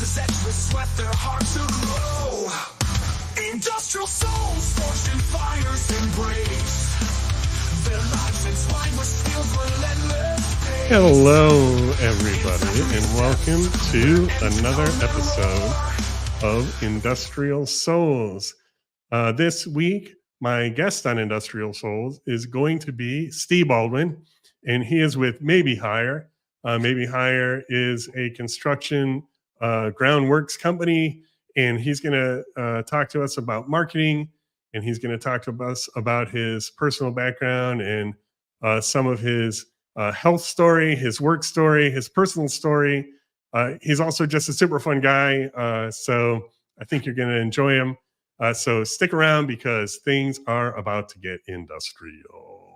Senseless sweat, their hearts aglow. Industrial souls forged in fire's embrace. Their lives entwined with steel's relentless pace. Hello, everybody, and welcome to another episode of Industrial Souls. This week, my guest on Industrial Souls is going to be Ste Baldwin, and he is with Maybe Hire. Maybe Hire is a construction groundworks company, and he's going to talk to us about marketing, and he's going to talk to us about his personal background and some of his health story, his work story, his personal story. He's also just a super fun guy, so I think you're going to enjoy him. So stick around because things are about to get industrial.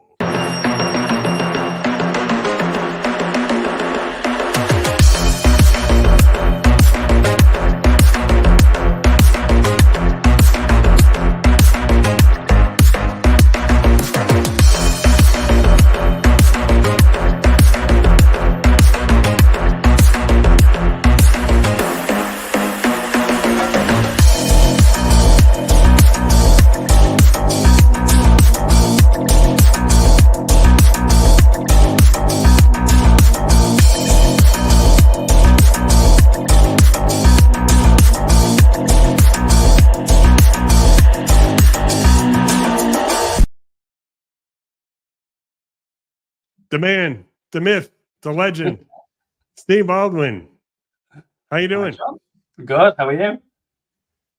The man, the myth, the legend, Ste Baldwin. How you doing? Good. How are you?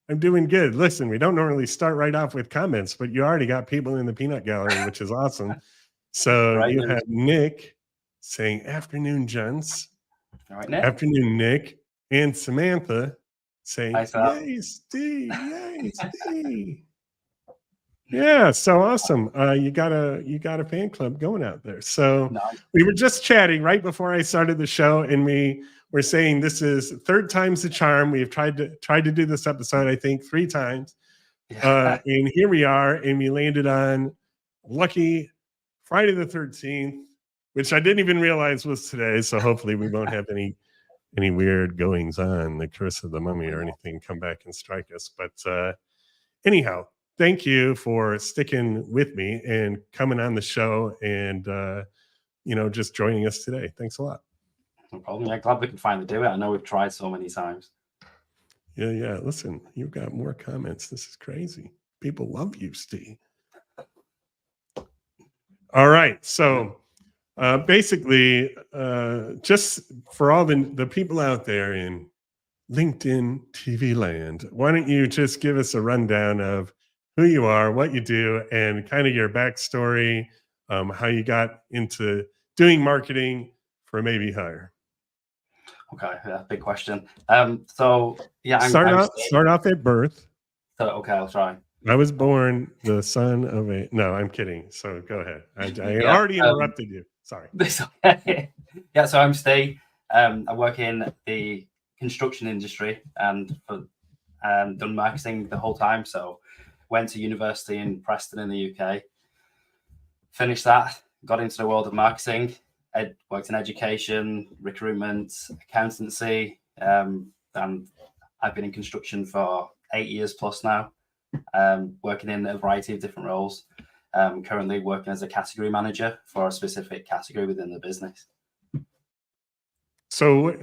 I'm doing good. Listen, we don't normally start right off with comments, but you already got people in the peanut gallery, which is awesome. So Right. You have Nick saying afternoon, gents. All right, Nick. Afternoon, Nick. And Samantha saying, Hi, Sam. yay, Ste, yay, Ste. Yeah, so awesome. You got a fan club going out there. So No. we were just chatting right before I started the show, and we were saying this is third time's the charm. We've tried to do this episode, I think, 3 times. And here we are, and we landed on lucky Friday the 13th, which I didn't even realize was today. So hopefully we won't have any weird goings on, the curse of the mummy or anything come back and strike us. But anyhow, thank you for sticking with me and coming on the show and, just joining us today. Thanks a lot. No problem. Yeah, glad we can finally do it. I know we've tried so many times. Yeah. Listen, you've got more comments. This is crazy. People love you, Ste. All right. So basically, just for all the people out there in LinkedIn TV land, why don't you just give us a rundown of who you are, what you do, and kind of your backstory, how you got into doing marketing for Maybe Hire. Okay, big question. So yeah, Start off at birth. Okay, I'll try. I was born the son of a. No, I'm kidding. So go ahead. I already interrupted you. Sorry. It's okay. Yeah, so I'm Ste. I work in the construction industry and done marketing the whole time. So went to university in Preston in the UK. Finished that. Got into the world of marketing. Worked in education, recruitment, accountancy, and I've been in construction for 8 years plus now, working in a variety of different roles. Currently working as a category manager for a specific category within the business. So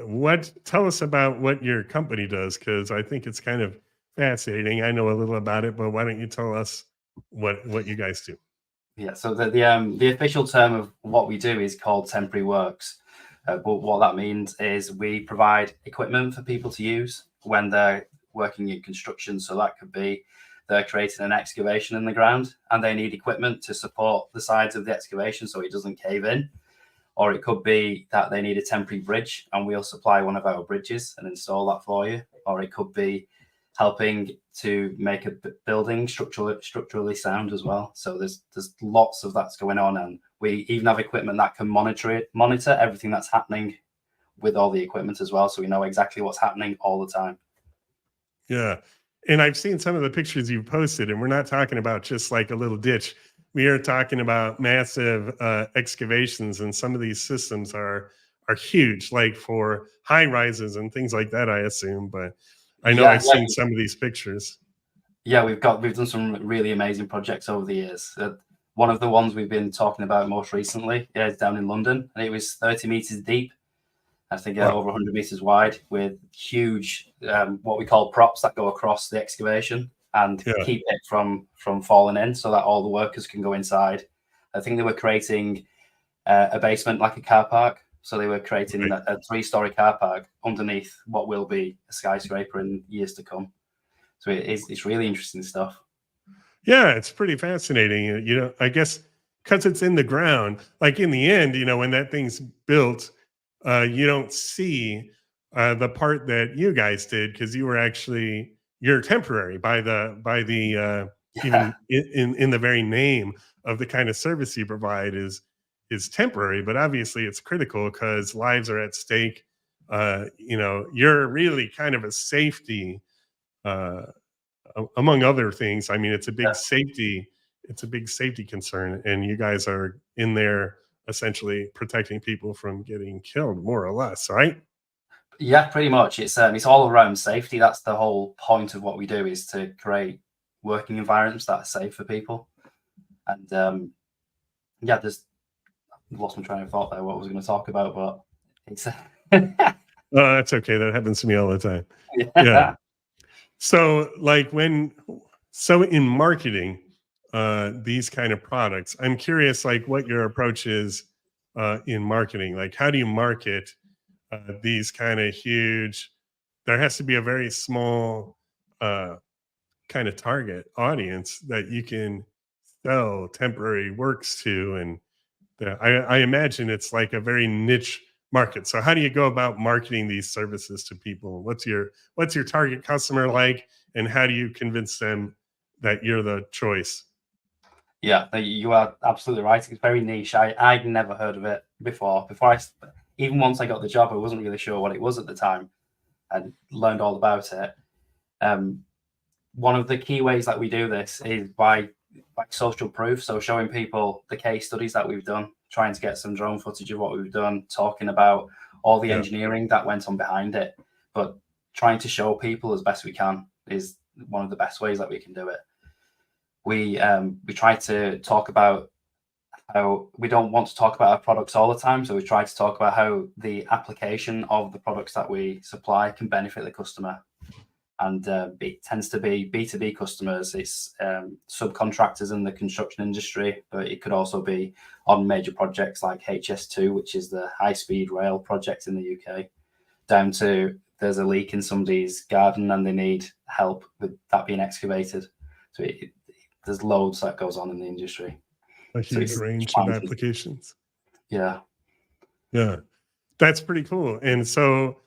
tell us about what your company does, because I think it's kind of fascinating. I know a little about it, but why don't you tell us what you guys do? Yeah, so the official term of what we do is called temporary works. But what that means is we provide equipment for people to use when they're working in construction. So that could be they're creating an excavation in the ground and they need equipment to support the sides of the excavation so it doesn't cave in. Or it could be that they need a temporary bridge and we'll supply one of our bridges and install that for you. Or it could be helping to make a building structurally sound as well. So there's lots of that's going on, and we even have equipment that can monitor everything that's happening with all the equipment as well, so we know exactly what's happening all the time. Yeah, and I've seen some of the pictures you've posted, and we're not talking about just like a little ditch. We are talking about massive excavations, and some of these systems are are huge, like for high rises and things like that, I assume. But I know Yeah, I've seen some of these pictures. yeah, we've done some really amazing projects over the years. One of the ones we've been talking about most recently is down in London, and it was 30 meters deep. I think Wow. over 100 meters wide, with huge what we call props that go across the excavation and Yeah. keep it from falling in, so that all the workers can go inside. I think they were creating a basement like a car park, so they were creating Right. a 3-story car park underneath what will be a skyscraper in years to come. So it's really interesting stuff. Yeah, it's pretty fascinating. I guess because it's in the ground, like in the end, when that thing's built, you don't see the part that you guys did because you're temporary by the Yeah, even in the very name of the kind of service you provide is temporary, but obviously it's critical because lives are at stake. You're really kind of a safety. Uh, Among other things, I mean, it's a big safety concern, and you guys are in there essentially protecting people from getting killed, more or less, right? yeah, pretty much. It's all around safety. That's the whole point of what we do, is to create working environments that are safe for people. And yeah, there's I've lost my train of thought there. What was I going to talk about? But it's That's okay. That happens to me all the time. Yeah. yeah, So, in marketing these kind of products, I'm curious, like, what your approach is in marketing. Like, how do you market these kind of huge? There has to be a very small uh, kind of target audience that you can sell temporary works to, and I imagine it's like a very niche market. So how do you go about marketing these services to people? What's your target customer like, and how do you convince them that you're the choice? yeah. You are absolutely right. It's very niche. I'd never heard of it before. Even once I got the job, I wasn't really sure what it was at the time, and learned all about it. Um, One of the key ways that we do this is by social proof. So showing people the case studies that we've done, trying to get some drone footage of what we've done, talking about all the Yeah. engineering that went on behind it, but trying to show people as best we can is one of the best ways that we can do it. We try to talk about how we don't want to talk about our products all the time, so we try to talk about how the application of the products that we supply can benefit the customer. And it tends to be B2B customers. It's subcontractors in the construction industry, but it could also be on major projects like HS2, which is the high-speed rail project in the UK, down to there's a leak in somebody's garden and they need help with that being excavated. So there's loads that goes on in the industry. A So huge it's range of trying to, applications. yeah. Yeah. That's pretty cool. And so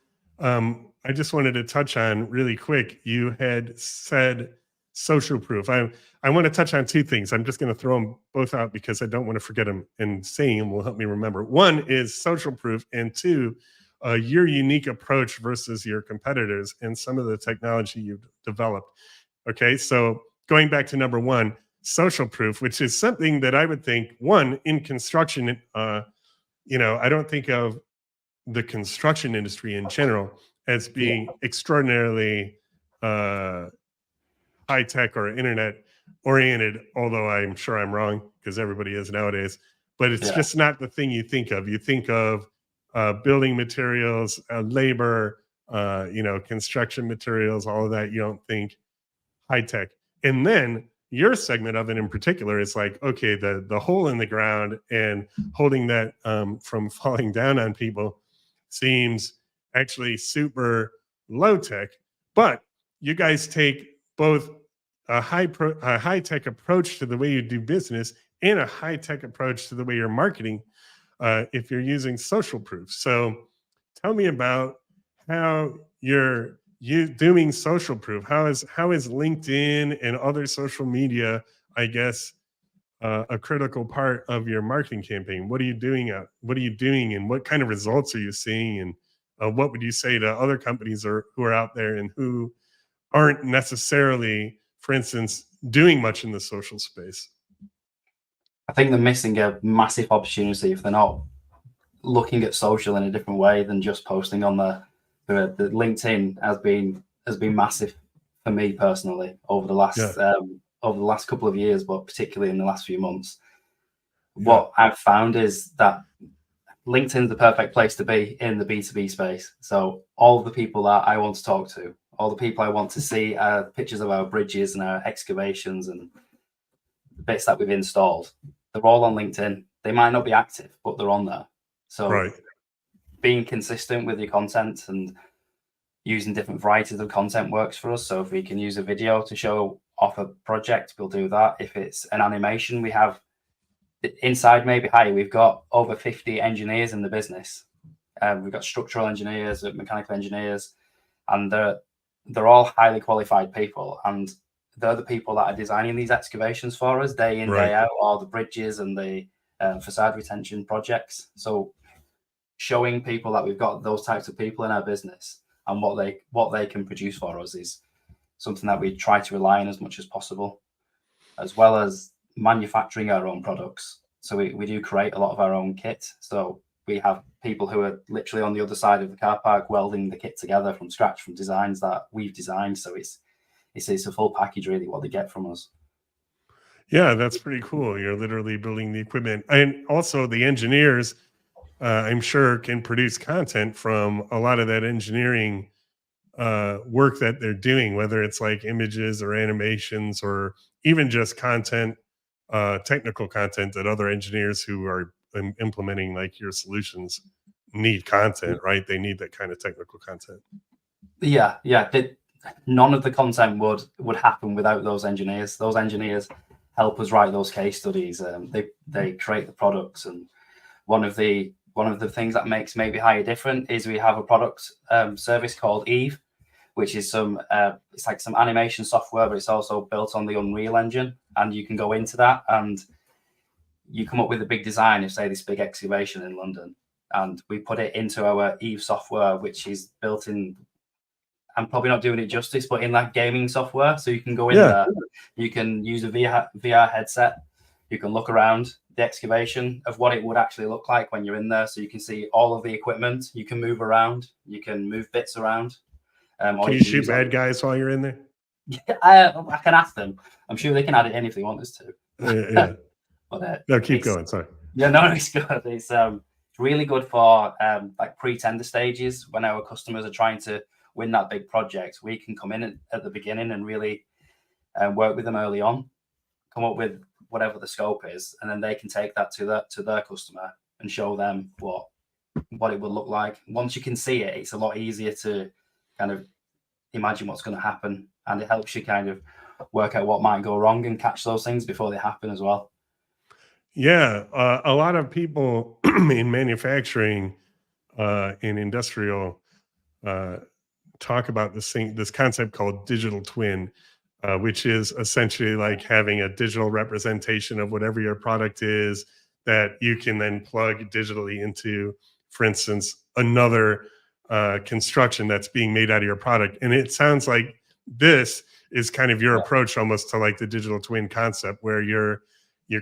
I just wanted to touch on really quick. You had said social proof. I want to touch on two things. I'm just going to throw them both out because I don't want to forget them, and saying them will help me remember. One is social proof, and two, your unique approach versus your competitors and some of the technology you've developed. Okay. So going back to number one, social proof, which is something that I would think, one, in construction, I don't think of the construction industry in general as Yeah. being extraordinarily uh, high tech or internet oriented, although I'm sure I'm wrong because everybody is nowadays. But it's Yeah. just not the thing you think of. You think of building materials, labor, construction materials, all of that. You don't think high tech. And then your segment of it in particular is like, okay, the hole in the ground and holding that from falling down on people seems actually super low tech. But you guys take both a high tech approach to the way you do business and a high tech approach to the way you're marketing. If you're using social proof, so tell me about how you're doing social proof. How is LinkedIn and other social media, I guess, a critical part of your marketing campaign? What are you doing? What are you doing, and what kind of results are you seeing? And what would you say to other companies who are out there and who aren't necessarily, for instance, doing much in the social space? I think they're missing a massive opportunity if they're not looking at social in a different way than just posting on the LinkedIn has been massive for me personally over the last couple of years, but particularly in the last few months. What I've found is that LinkedIn's the perfect place to be in the B2B space. So all the people that I want to talk to, all the people I want to see pictures of our bridges and our excavations and the bits that we've installed, they're all on LinkedIn. They might not be active, but they're on there. So being consistent with your content and using different varieties of content works for us. So if we can use a video to show off a project, we'll do that. If it's an animation, we have inside Maybe Hire, we've got over 50 engineers in the business. We've got structural engineers, mechanical engineers, and they're all highly qualified people. And they're the people that are designing these excavations for us day in, day out, all the bridges and the facade retention projects. So showing people that we've got those types of people in our business and what they can produce for us is something that we try to rely on as much as possible, as well as manufacturing our own products. So we do create a lot of our own kit. So we have people who are literally on the other side of the car park welding the kit together from scratch from designs that we've designed. So it's a full package really what they get from us. Yeah, that's pretty cool. You're literally building the equipment, and also the engineers, I'm sure, can produce content from a lot of that engineering work that they're doing, whether it's like images or animations or even just content, technical content that other engineers who are implementing like your solutions need content, right? They need that kind of technical content. Yeah. None of the content would happen without those engineers. Those engineers help us write those case studies. They create the products, and one of the things that makes Maybe Hire different is we have a product service called Eve, which is it's like some animation software, but it's also built on the Unreal Engine. And you can go into that and you come up with a big design of, say, this big excavation in London. And we put it into our Eve software, which is built in, I'm probably not doing it justice, but in that gaming software. So you can go in there, you can use a VR headset, you can look around the excavation of what it would actually look like when you're in there. So you can see all of the equipment, you can move around, you can move bits around. Can you shoot bad guys while you're in there? I can ask them. I'm sure they can add it in if they want us to. Yeah. But no, keep going. Sorry. Yeah, no, it's good. It's really good for like pre-tender stages when our customers are trying to win that big project. We can come in at the beginning and really work with them early on, come up with whatever the scope is, and then they can take that to their customer and show them what it would look like. Once you can see it, it's a lot easier to kind of imagine what's going to happen, and it helps you kind of work out what might go wrong and catch those things before they happen as well. Yeah, a lot of people in manufacturing, in industrial, talk about this concept called digital twin, which is essentially like having a digital representation of whatever your product is that you can then plug digitally into, for instance, another construction that's being made out of your product. And it sounds like this is kind of your approach almost to like the digital twin concept, where you're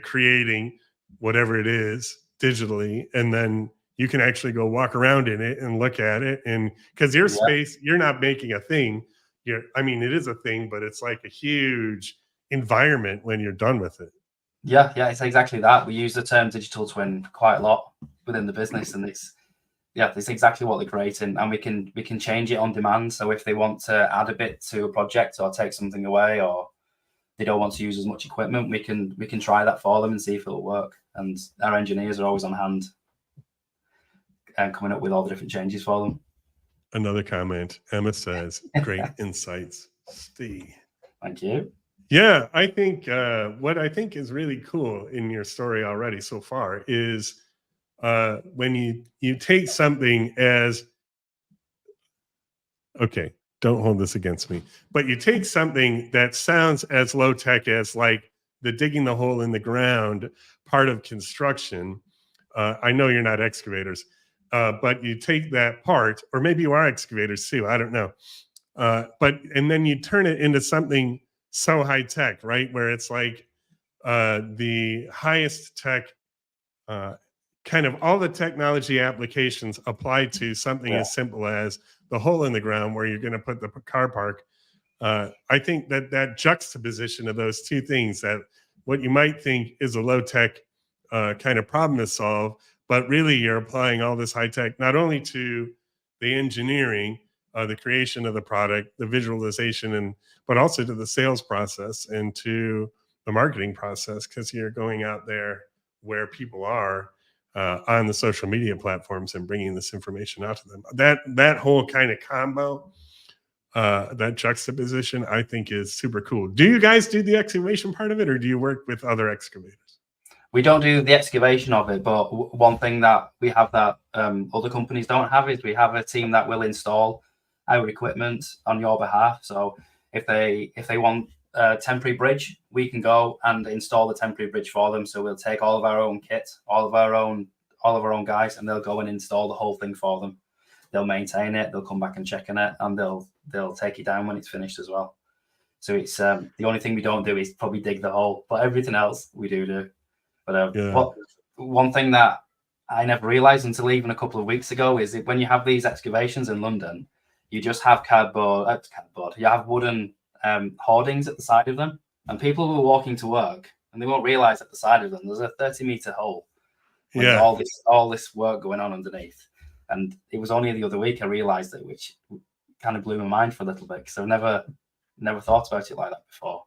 creating whatever it is digitally, and then you can actually go walk around in it and look at it. And because your space, you're not making a thing. I mean, it is a thing, but it's like a huge environment when you're done with it. Yeah, it's exactly that. We use the term digital twin quite a lot within the business, and it's exactly what they're creating, and we can change it on demand. So if they want to add a bit to a project or take something away, or they don't want to use as much equipment, we can try that for them and see if it'll work. And our engineers are always on hand and coming up with all the different changes for them. Another comment. Emma says, great insights, Steve. Thank you. Yeah, I think what I think is really cool in your story already so far is when you take something as, okay, don't hold this against me, but you take something that sounds as low tech as like the digging the hole in the ground part of construction. I know you're not excavators, but you take that part, or maybe you are excavators too, I don't know. And then you turn it into something so high tech, right? Where it's like the highest tech kind of all the technology applications apply to something as simple as the hole in the ground where you're going to put the car park. I think that juxtaposition of those two things, that what you might think is a low tech kind of problem to solve, but really you're applying all this high tech not only to the engineering, the creation of the product, the visualization, but also to the sales process and to the marketing process, because you're going out there where people are on the social media platforms and bringing this information out to them. That whole kind of combo, that juxtaposition, I think is super cool. Do you guys do the excavation part of it, or do you work with other excavators? We don't do the excavation of it, but one thing that we have that other companies don't have is we have a team that will install our equipment on your behalf. So if they want a temporary bridge, we can go and install the temporary bridge for them. So we'll take all of our own kit, all of our own guys, and they'll go and install the whole thing for them. They'll maintain it, they'll come back and check on it, and they'll take it down when it's finished as well. So it's the only thing we don't do is probably dig the hole, but everything else we do. But one thing that I never realized until even a couple of weeks ago is that when you have these excavations in London, you just have cardboard. You have wooden hoardings at the side of them, and people were walking to work and they won't realize at the side of them there's a 30-meter hole. There's all this work going on underneath. And it was only the other week I realized it, which kind of blew my mind for a little bit, because I've never thought about it like that before.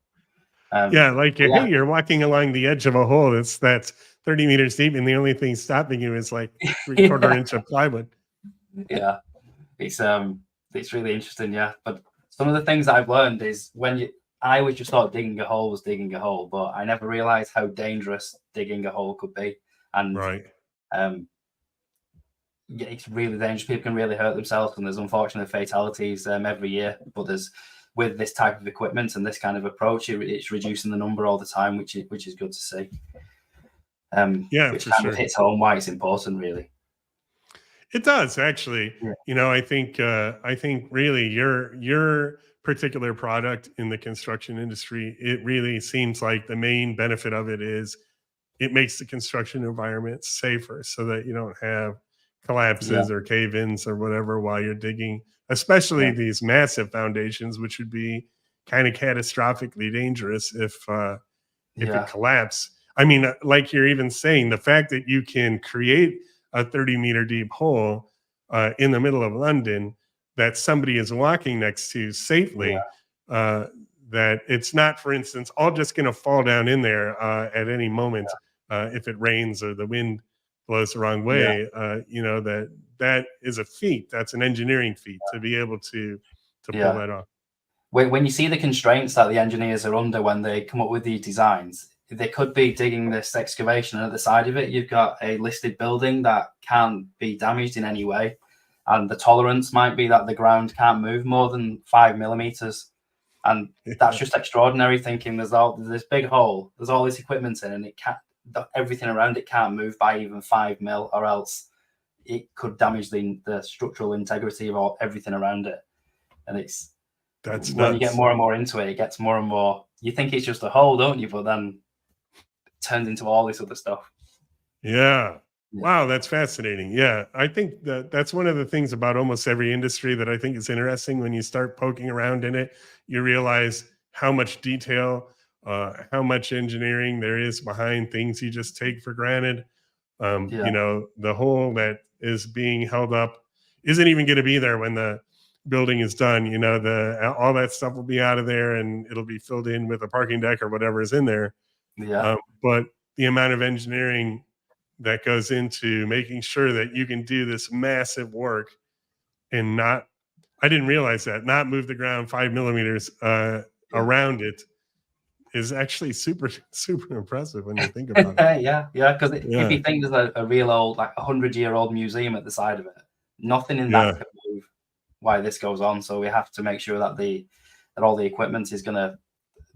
You're walking along the edge of a hole that's 30 meters deep, and the only thing stopping you is like 3/4 inch of plywood. Yeah, it's really interesting. Yeah, but some of the things that I've learned is I always just thought digging a hole was digging a hole, but I never realized how dangerous digging a hole could be. And it's really dangerous. People can really hurt themselves, and there's unfortunate fatalities every year. But with this type of equipment and this kind of approach, it's reducing the number all the time, which is good to see. Which kind of hits home why it's important, really. It does, actually. Yeah. I think really your particular product in the construction industry, it really seems like the main benefit of it is it makes the construction environment safer, so that you don't have collapses or cave-ins or whatever while you're digging, especially these massive foundations, which would be kind of catastrophically dangerous if it collapsed. I mean, like you're even saying, the fact that you can create a 30-meter deep hole in the middle of London that somebody is walking next to safely, that it's not, for instance, all just going to fall down in there at any moment if it rains or the wind blows the wrong way. That is a feat. That's an engineering feat to be able to pull that off. When you see the constraints that the engineers are under when they come up with these designs, they could be digging this excavation, and at the side of it, you've got a listed building that can't be damaged in any way. And the tolerance might be that the ground can't move more than 5 millimeters. And that's just extraordinary, thinking there's this big hole, there's all this equipment in, and everything around it can't move by even 5 mil, or else it could damage the structural integrity of everything around it. And that's when you get more and more into it, it gets more and more, you think it's just a hole, don't you? But then it turns into all this other stuff. Yeah. Wow, that's fascinating. Yeah, I think that's one of the things about almost every industry that I think is interesting. When you start poking around in it, you realize how much detail, how much engineering there is behind things you just take for granted. The hole that is being held up isn't even going to be there when the building is done. All that stuff will be out of there, and it'll be filled in with a parking deck or whatever is in there. But the amount of engineering that goes into making sure that you can do this massive work and not move the ground 5 millimeters around it is actually super, super impressive when you think about it. Because if you think there's a real old, like 100-year-old museum at the side of it, nothing in that can move why this goes on. So we have to make sure that all the equipment is going to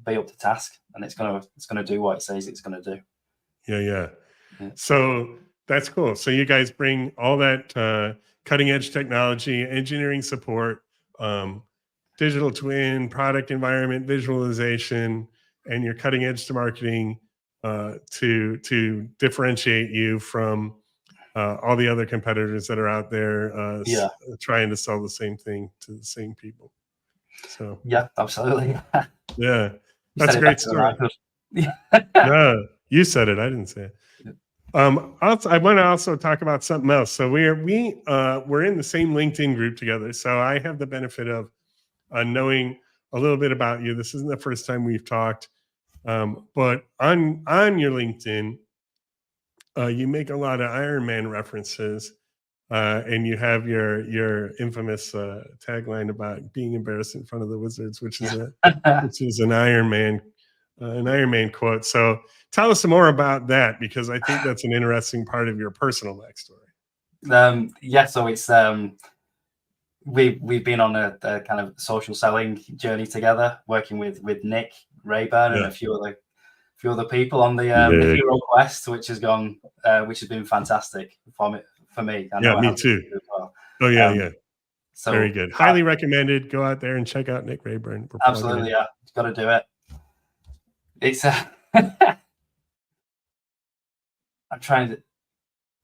be up to task, and it's going to do what it says it's going to do. Yeah. So that's cool. So you guys bring all that cutting edge technology, engineering support, digital twin, product environment visualization, and your cutting edge to marketing to differentiate you from all the other competitors that are out there Yeah. trying to sell the same thing to the same people. So Yeah, absolutely. yeah, You that's said a it great better than I story. could. No, you said it. I didn't say it. Also, I want to also talk about something else. So we're in the same LinkedIn group together. So I have the benefit of knowing a little bit about you. This isn't the first time we've talked, but on your LinkedIn, you make a lot of Iron Man references, and you have your infamous tagline about being embarrassed in front of the Wizards, which is an Iron Man quote. So tell us some more about that, because I think that's an interesting part of your personal backstory. Yeah, so it's we've been on a kind of social selling journey together, working with Nick Rayburn and Yeah. a few other people on the Nick. Hero Quest, which has been fantastic for me. I know Yeah, it me has too. as well. Oh yeah. So Very good. Highly recommended. Go out there and check out Nick Rayburn. We're absolutely, yeah, got to do it. It's I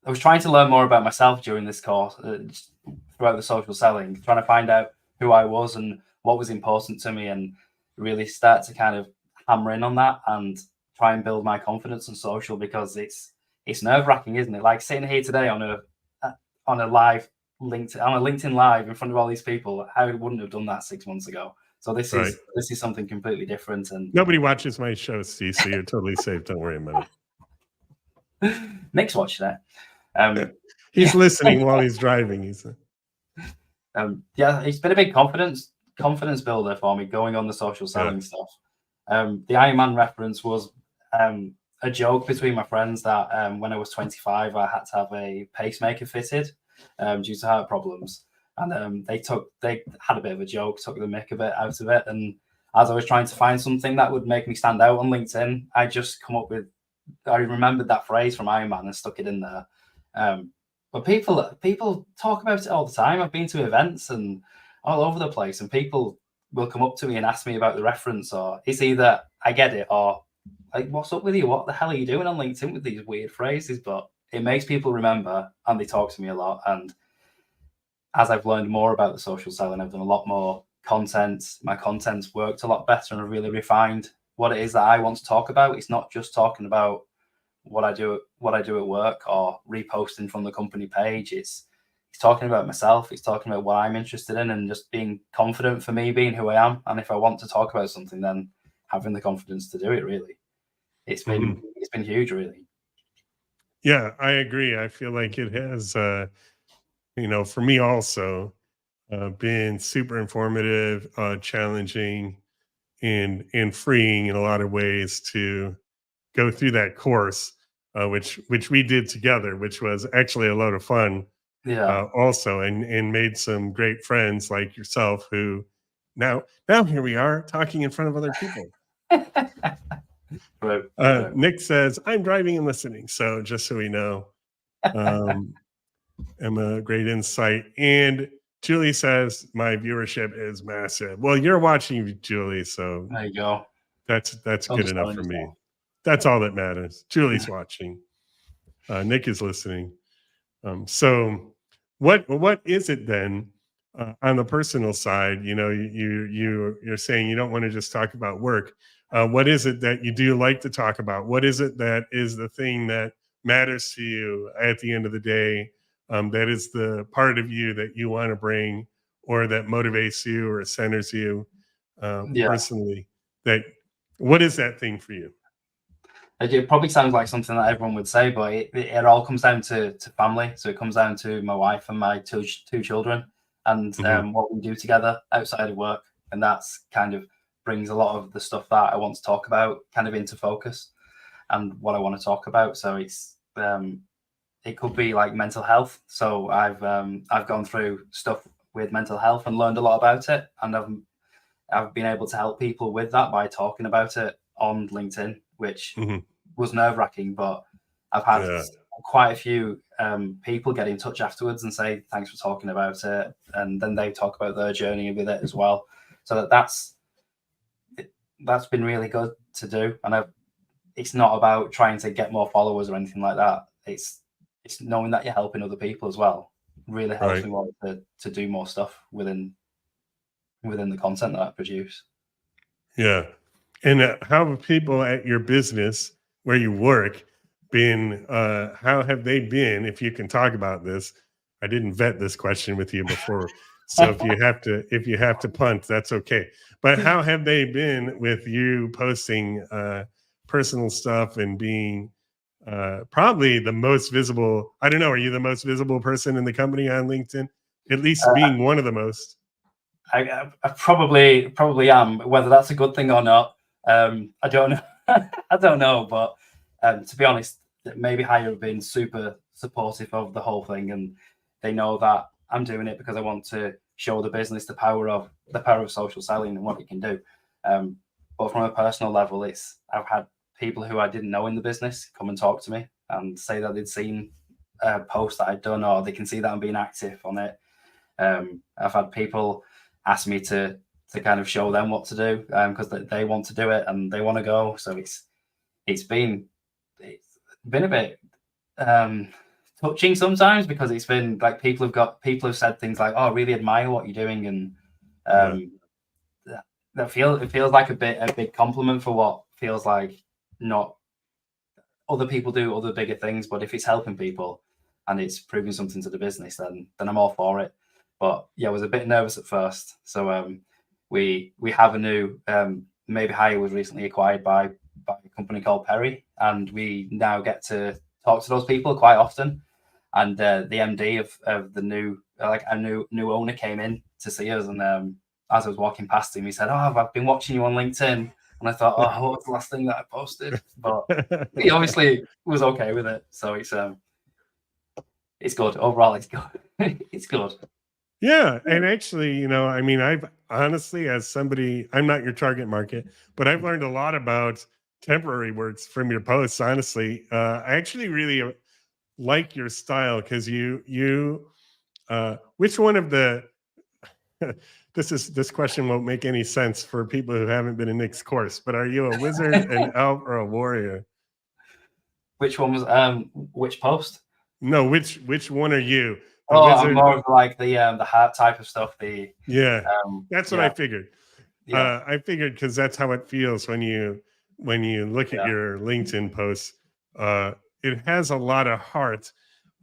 was trying to learn more about myself during this course, throughout the social selling, trying to find out who I was and what was important to me, and really start to kind of hammer in on that and try and build my confidence in social, because it's nerve wracking, isn't it? Like sitting here today on a live LinkedIn live in front of all these people. I wouldn't have done that 6 months ago. So this is something completely different. And nobody watches my show, Steve, so you're totally safe. Don't worry about it. Nick's watching it. He's listening while he's driving. It's been a big confidence builder for me going on the social selling stuff. The Iron Man reference was a joke between my friends that when I was 25, I had to have a pacemaker fitted due to heart problems, and they had a bit of a joke, took the mick a bit out of it. And as I was trying to find something that would make me stand out on LinkedIn, I remembered that phrase from Iron Man and stuck it in there. But people talk about it all the time. I've been to events and all over the place, and people will come up to me and ask me about the reference, or it's either I get it or like, what's up with you? What the hell are you doing on LinkedIn with these weird phrases? But it makes people remember, and they talk to me a lot. And as I've learned more about the social selling, I've done a lot more content. My content's worked a lot better, and I've really refined what it is that I want to talk about. It's not just talking about what I do at work or reposting from the company page. It's talking about myself. It's talking about what I'm interested in, and just being confident for me being who I am. And if I want to talk about something, then having the confidence to do it. Really, it's been huge. Really. Yeah, I agree. I feel like it has, for me also, been super informative, challenging, and freeing in a lot of ways to go through that course, which we did together, which was actually a lot of fun. Yeah. Also, and made some great friends like yourself, who now here we are talking in front of other people. Right. Nick says, I'm driving and listening. So just so we know, Emma, great insight. And Julie says, my viewership is massive. Well, you're watching, Julie, so there you go. That's good enough for me. That's all that matters. Julie's watching. Nick is listening. So what is it then on the personal side? You're saying you don't want to just talk about work. What is it that you do like to talk about? What is it that is the thing that matters to you at the end of the day? That is the part of you that you want to bring, or that motivates you or centers you personally. What is that thing for you? It probably sounds like something that everyone would say, but it all comes down to family. So it comes down to my wife and my two children, and what we do together outside of work. And that's kind of brings a lot of the stuff that I want to talk about kind of into focus, and what I want to talk about. So it could be like mental health. So I've gone through stuff with mental health and learned a lot about it, and I've been able to help people with that by talking about it on LinkedIn, which was nerve-wracking, but I've had quite a few people get in touch afterwards and say thanks for talking about it, and then they talk about their journey with it as well. So that's been really good to do. And it's not about trying to get more followers or anything like that. It's it's knowing that you're helping other people as well really helps Right. me want to do more stuff within the content that I produce. Yeah. And how have people at your business where you work been? How have they been? If you can talk about this, I didn't vet this question with you before, so if you have to punt, that's okay. But how have they been with you posting personal stuff and being probably the most visible? I don't know. Are you the most visible person in the company on LinkedIn? At least Uh, being one of the most. I probably am. Whether that's a good thing or not, I don't know. I don't know. But to be honest, maybe Hire have been super supportive of the whole thing, and they know that I'm doing it because I want to show the business the power of social selling and what it can do. But from a personal level, I've had people who I didn't know in the business come and talk to me and say that they'd seen a post that I'd done, or they can see that I'm being active on it. I've had people ask me to kind of show them what to do because they want to do it and they want to go. So it's been a bit touching sometimes, because it's been like people have said things like, "Oh, I really admire what you're doing," and it feels like a big compliment for what feels like not other people do other bigger things. But if it's helping people and it's proving something to the business, then I'm all for it. But yeah, I was a bit nervous at first. So we have a new Maybe Hire was recently acquired by a company called Perry, and we now get to talk to those people quite often. And the MD of the new new owner came in to see us, and as I was walking past him, he said, "Oh, I've been watching you on LinkedIn." And I thought, "Oh, what's the last thing that I posted?" But he obviously was okay with it, so it's good overall. It's good. It's good. Yeah, and actually, I mean, I've honestly, as somebody, I'm not your target market, but I've learned a lot about temporary works from your posts. Honestly, I actually really like your style because which one of the this question won't make any sense for people who haven't been in Nick's course, but are you a wizard, an elf, or a warrior? Which one was which post? No, which one are you? The Oh, I'm wizard? more of like the heart type of stuff. Yeah, that's what I Yeah, figured. yeah, I figured because that's how it feels when you look at yeah, your LinkedIn posts. Uh, it has a lot of heart,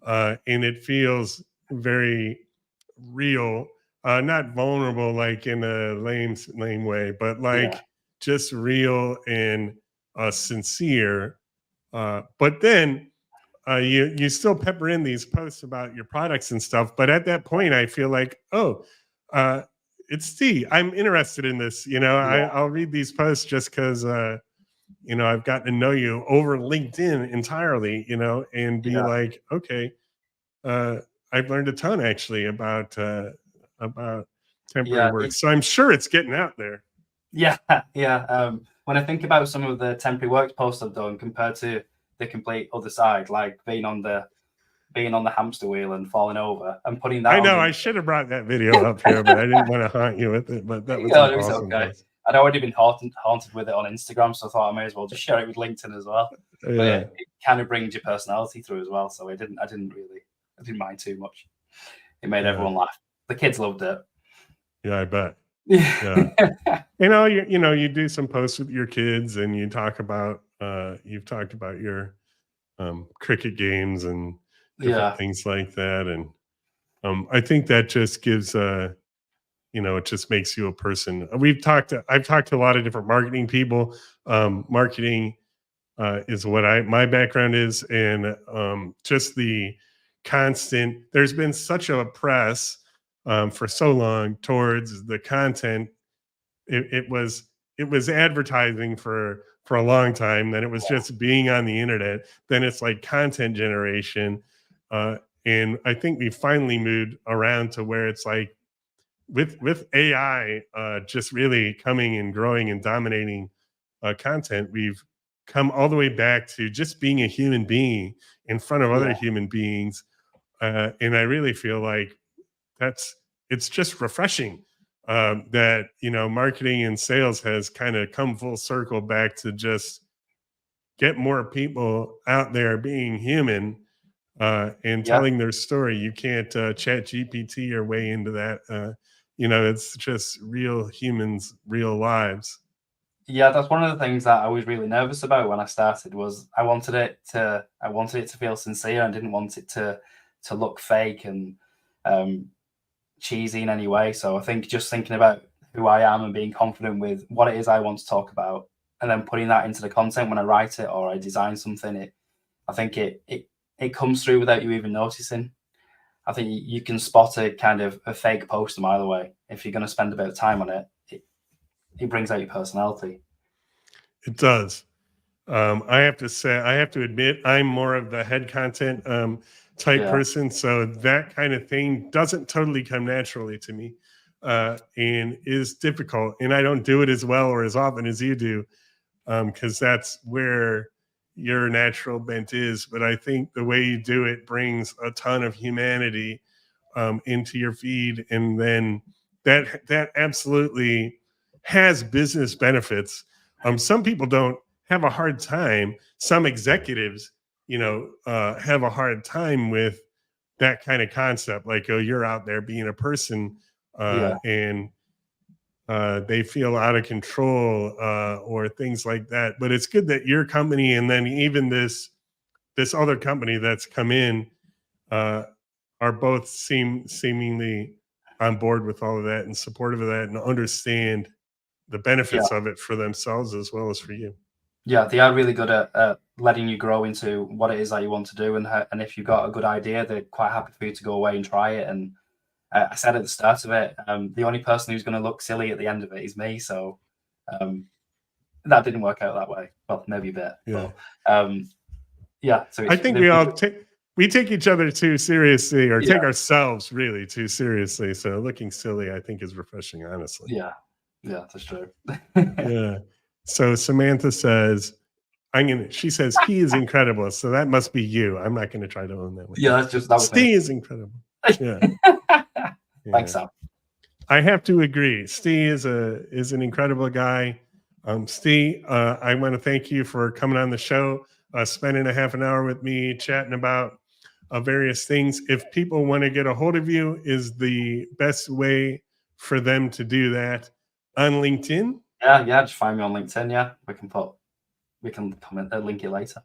and it feels very real, not vulnerable like in a lame way, but yeah, like just real and sincere. But then you still pepper in these posts about your products and stuff. But at that point, I feel like, oh, uh, it's Ste. I'm interested in this. yeah, I'll read these posts just because I've gotten to know you over LinkedIn entirely. And be yeah, like, okay, uh, I've learned a ton actually about temporary yeah. work. So I'm sure it's getting out there. Yeah, yeah. When I think about some of the temporary works posts I've done compared to the complete other side, like being on the hamster wheel and falling over and putting that I on know LinkedIn. I should have brought that video up here, but I didn't want to haunt you with it. But that was an It was awesome okay. post. I'd already been haunted with it on Instagram, so I thought I may as well just share it with LinkedIn as well. But Yeah, it kind of brings your personality through as well. So I didn't mind too much. It made yeah, everyone laugh. The kids loved it. yeah. I bet. Yeah. Yeah. You do some posts with your kids, and you've talked about your cricket games and different Yeah. things like that, and I think that just gives it just makes you a person. I've talked to a lot of different marketing people. Marketing is what my background is, and just the constant. There's been such a press for so long towards the content. It was advertising for a long time. Then it was just being on the internet. Then it's like content generation, and I think we finally moved around to where it's like with AI just really coming and growing and dominating content, we've come all the way back to just being a human being in front of other Yeah. human beings, and I really feel like it's just refreshing that marketing and sales has kind of come full circle back to just get more people out there being human, and Yeah. telling their story. You can't chat GPT your way into that. It's just real humans, real lives. Yeah, that's one of the things that I was really nervous about when I started. Was I wanted it to feel sincere. I didn't want it to look fake and cheesy in any way. So I think just thinking about who I am and being confident with what it is I want to talk about, and then putting that into the content when I write it or I design something, I think it comes through without you even noticing. I think you can spot a kind of a fake post a mile away if you're going to spend a bit of time on it. It brings out your personality. It does. I have to admit, I'm more of the head content type Yeah. person. So that kind of thing doesn't totally come naturally to me, and is difficult. And I don't do it as well or as often as you do, because that's where your natural bent is. But I think the way you do it brings a ton of humanity into your feed, and then that absolutely has business benefits. Some people don't have a hard time. Some executives, have a hard time with that kind of concept. Like, oh, you're out there being a person, Yeah. and they feel out of control, or things like that. But it's good that your company, and then even this other company that's come in, uh, are both seemingly on board with all of that and supportive of that and understand the Yeah. benefits of it for themselves as well as for you. Yeah, they are really good at letting you grow into what it is that you want to do, and if you've got a good idea, they're quite happy for you to go away and try it. And I said at the start of it, the only person who's going to look silly at the end of it is me. So that didn't work out that way. Well, maybe a bit, Yeah. but yeah. So I think we take each other too seriously, or take ourselves really too seriously. So looking silly, I think, is refreshing, honestly. Yeah, that's true. Yeah. So Samantha says, she says, he is incredible. So that must be you. I'm not going to try to own that one. Yeah, that was Steve is incredible. Yeah. Thanks, Sam. I have to agree. Steve is an incredible guy. Steve, I want to thank you for coming on the show, spending a half an hour with me, chatting about various things. If people want to get a hold of you, is the best way for them to do that on LinkedIn? Yeah, just find me on LinkedIn. Yeah, we can comment link it later.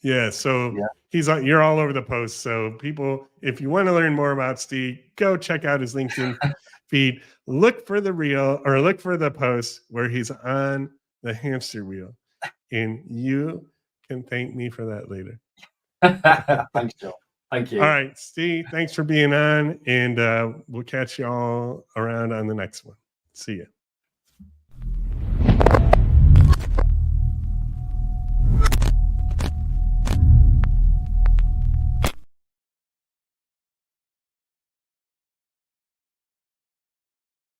Yeah, so you're all over the post. So people, if you want to learn more about Steve, go check out his LinkedIn feed. Look for the reel, or look for the post where he's on the hamster wheel, and you can thank me for that later. Thanks, Joe. Thank you. All right, Steve, thanks for being on, and we'll catch you all around on the next one. See you.